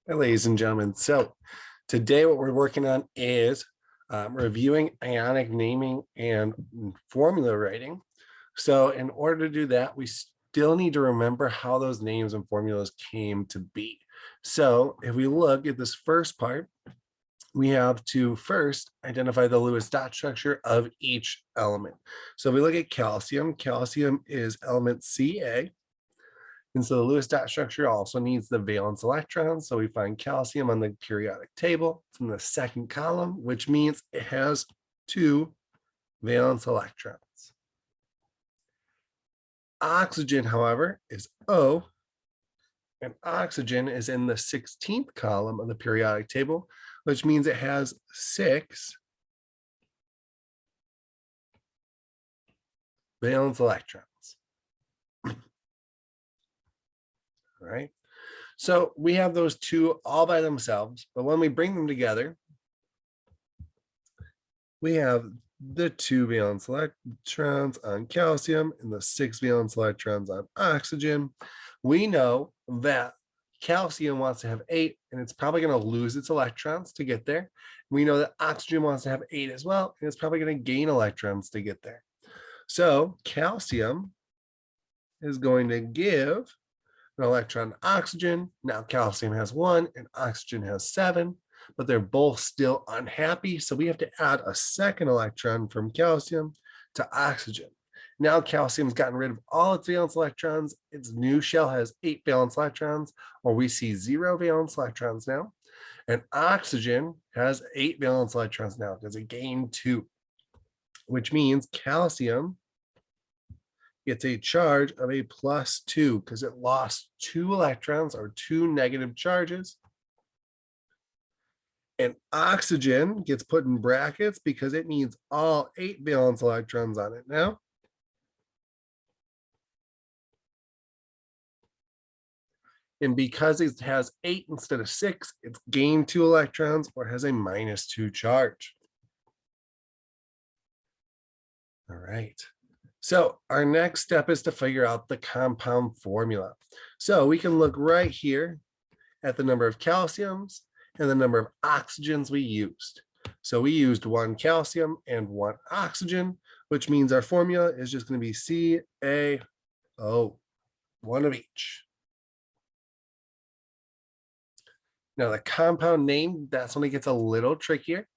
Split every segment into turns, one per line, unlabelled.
Hi, ladies and gentlemen. So today what we're working on is reviewing ionic naming and formula writing. So in order to do that, we still need to remember how those names and formulas came to be. So if we look at this first part, we have to first identify the Lewis dot structure of each element. So if we look at calcium, calcium is element Ca. And so the Lewis dot structure also needs the valence electron. So we find calcium on the periodic table. It's in the second column, which means it has 2 valence electrons. Oxygen, however, is O, and oxygen is in the 16th column of the periodic table, which means it has 6 valence electrons. All right. So we have those two all by themselves, but when we bring them together, we have the 2 valence electrons on calcium and the 6 valence electrons on oxygen. We know that calcium wants to have 8, and it's probably going to lose its electrons to get there. We know that oxygen wants to have 8 as well, and it's probably going to gain electrons to get there. So calcium is going to give an electron to oxygen. Now calcium has 1 and oxygen has 7, but they're both still unhappy. So we have to add a second electron from calcium to oxygen. Now calcium's gotten rid of all its valence electrons. Its new shell has 8 valence electrons, or we see 0 valence electrons now. And oxygen has 8 valence electrons now because it gained 2, which means calcium gets a charge of a +2 because it lost 2 electrons or 2 negative charges. And oxygen gets put in brackets because it needs all 8 valence electrons on it now. And because it has 8 instead of 6, it's gained 2 electrons or has a -2 charge. All right. So our next step is to figure out the compound formula. So we can look right here at the number of calciums and the number of oxygens we used. So we used 1 calcium and 1 oxygen, which means our formula is just going to be CaO, 1 of each. Now the compound name, that's when it gets a little trickier.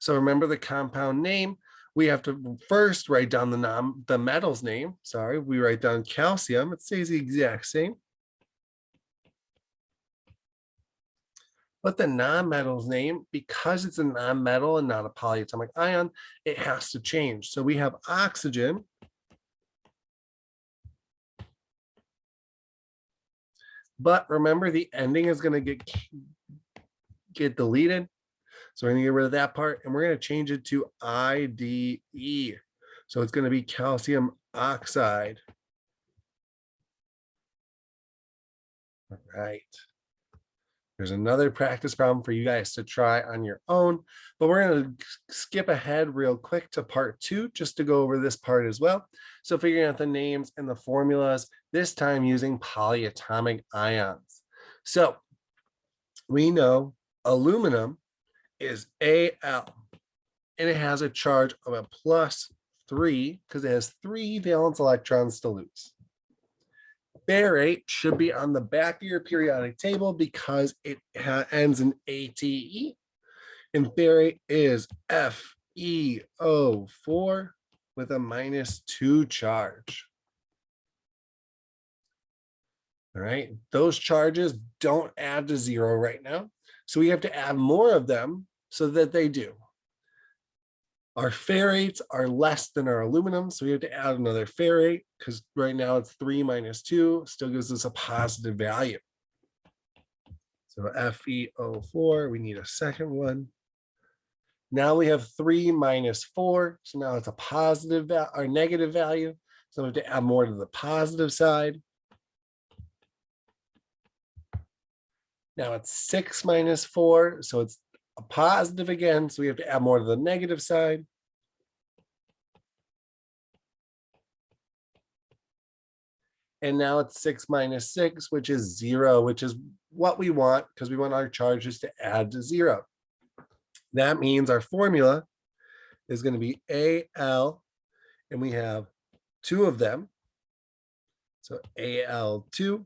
So remember the compound name, we have to first write down the metal's name. Sorry, we write down calcium. It stays the exact same. But the non-metal's name, because it's a non-metal and not a polyatomic ion, it has to change. So we have oxygen. But remember, the ending is going to get deleted. So we're going to get rid of that part, and we're going to change it to IDE. So it's going to be calcium oxide. All right. There's another practice problem for you guys to try on your own, but we're going to skip ahead real quick to part 2 just to go over this part as well. So figuring out the names and the formulas, this time using polyatomic ions. So we know aluminum is Al, and it has a charge of a +3 because it has 3 valence electrons to lose. Barate should be on the back of your periodic table because it ends in ATE, and barate is FeO4 with a -2 charge. All right, those charges don't add to 0 right now, so we have to add more of them so that they do. Our ferrates are less than our aluminum, so we have to add another ferrate because right now it's 3 - 2, still gives us a positive value. So FeO4, we need a second one. Now we have 3 - 4, so now it's a positive or negative value. So we have to add more to the positive side. Now it's 6 - 4, so it's a positive again, so we have to add more to the negative side. And now it's 6 minus 6, which is 0, which is what we want because we want our charges to add to 0. That means our formula is going to be AL, and we have 2 of them. So AL2.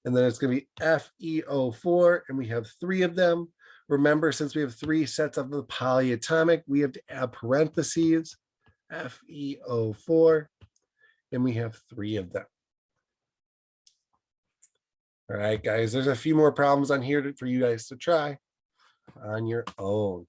And then it's going to be FeO4, and we have 3 of them. Remember, since we have 3 sets of the polyatomic, we have to add parentheses, FeO4, and we have 3 of them. All right, guys, there's a few more problems on here for you guys to try on your own.